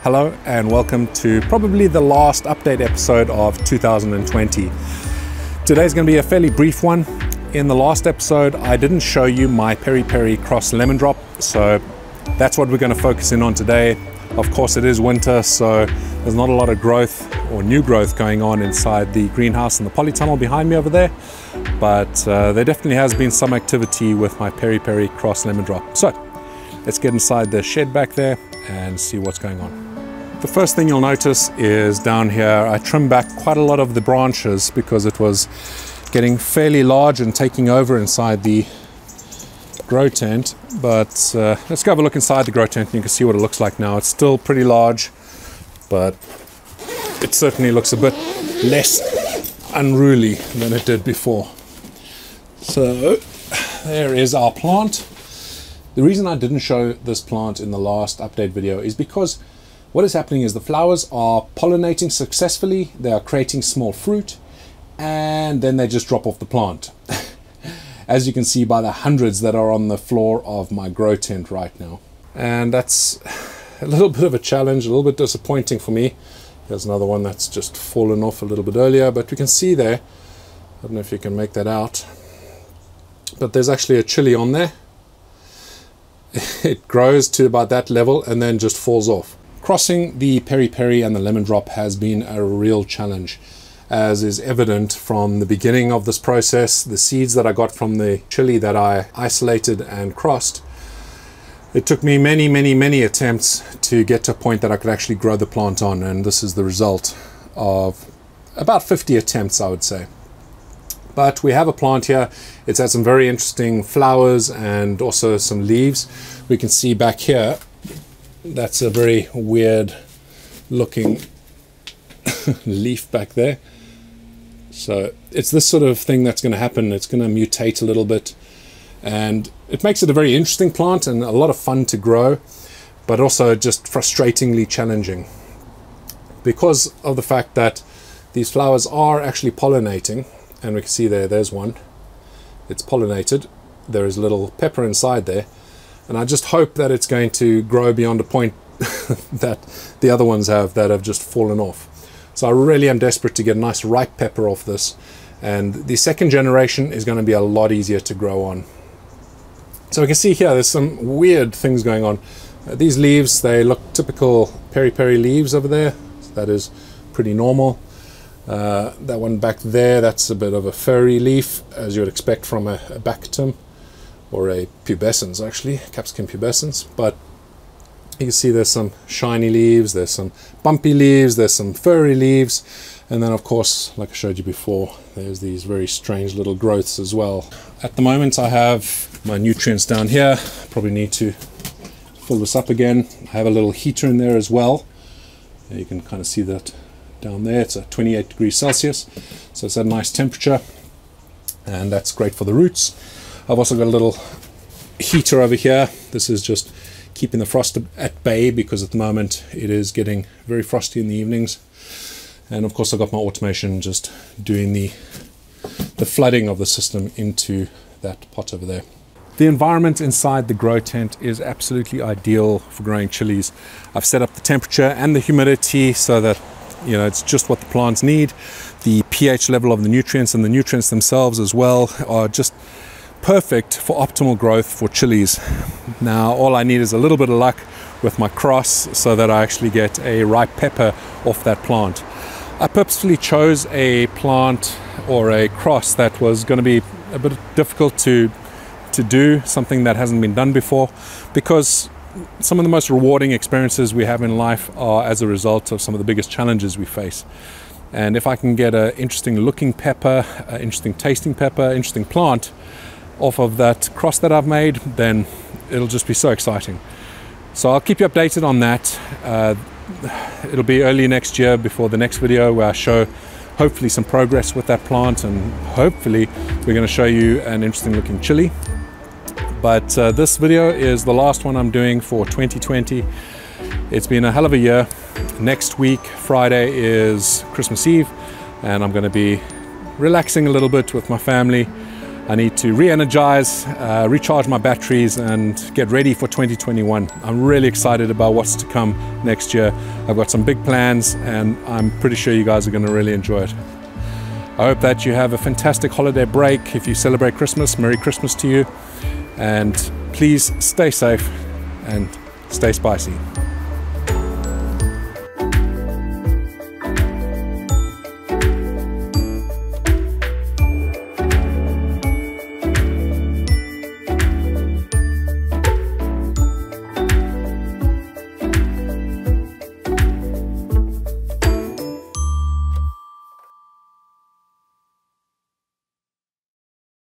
Hello and welcome to probably the last update episode of 2020. Today's going to be a fairly brief one. In the last episode I didn't show you my Piri Piri cross lemon drop, so that's what we're going to focus in on today. Of course it is winter, so there's not a lot of growth or new growth going on inside the greenhouse and the polytunnel behind me over there, but there definitely has been some activity with my Piri Piri cross lemon drop. So let's get inside the shed back there and see what's going on. The first thing you'll notice is down here I trimmed back quite a lot of the branches because it was getting fairly large and taking over inside the grow tent. But let's go have a look inside the grow tent and you can see what it looks like now. It's still pretty large, but it certainly looks a bit less unruly than it did before. So there is our plant. The reason I didn't show this plant in the last update video is because what is happening is the flowers are pollinating successfully, they are creating small fruit, and then they just drop off the plant. As you can see by the hundreds that are on the floor of my grow tent right now. And that's a little bit of a challenge, a little bit disappointing for me. There's another one that's just fallen off a little bit earlier, but we can see there, I don't know if you can make that out, but there's actually a chili on there. It grows to about that level and then just falls off. Crossing the Piri Piri and the lemon drop has been a real challenge, as is evident from the beginning of this process. The seeds that I got from the chili that I isolated and crossed, it took me many attempts to get to a point that I could actually grow the plant on, and this is the result of about 50 attempts, I would say. But we have a plant here. It's had some very interesting flowers and also some leaves. We can see back here, that's a very weird looking leaf back there. So it's this sort of thing that's going to happen. It's going to mutate a little bit, and it makes it a very interesting plant and a lot of fun to grow, but also just frustratingly challenging because of the fact that these flowers are actually pollinating. And we can see there's one. It's pollinated. There is a little pepper inside there. And I just hope that it's going to grow beyond a point that the other ones have that have just fallen off. So I really am desperate to get a nice ripe pepper off this. And the second generation is going to be a lot easier to grow on. So we can see here there's some weird things going on. These leaves, they look typical Piri Piri leaves over there. So that is pretty normal. That one back there, that's a bit of a furry leaf, as you would expect from a bactum, or a pubescens actually, capsicum pubescens. But you can see there's some shiny leaves, there's some bumpy leaves, there's some furry leaves, and then of course, like I showed you before, there's these very strange little growths as well. At the moment I have my nutrients down here. Probably need to fill this up again. I have a little heater in there as well. You can kind of see that down there. It's at 28 degrees Celsius, so it's at a nice temperature, and that's great for the roots. I've also got a little heater over here. This is just keeping the frost at bay because at the moment it is getting very frosty in the evenings. And of course I've got my automation just doing the flooding of the system into that pot over there. The environment inside the grow tent is absolutely ideal for growing chilies. I've set up the temperature and the humidity so that it's just what the plants need. The pH level of the nutrients and the nutrients themselves as well are just perfect for optimal growth for chilies. Now all I need is a little bit of luck with my cross so that I actually get a ripe pepper off that plant. I purposefully chose a plant or a cross that was going to be a bit difficult to do, something that hasn't been done before, because some of the most rewarding experiences we have in life are as a result of some of the biggest challenges we face. And if I can get an interesting looking pepper, an interesting tasting pepper, interesting plant off of that cross that I've made, then it'll just be so exciting. So I'll keep you updated on that. It'll be early next year before the next video where I show hopefully some progress with that plant, and hopefully we're going to show you an interesting looking chili. But this video is the last one I'm doing for 2020. It's been a hell of a year. Next week, Friday, is Christmas Eve, and I'm going to be relaxing a little bit with my family. I need to re-energize, recharge my batteries and get ready for 2021. I'm really excited about what's to come next year. I've got some big plans and I'm pretty sure you guys are going to really enjoy it. I hope that you have a fantastic holiday break. If you celebrate Christmas, Merry Christmas to you. And please stay safe and stay spicy.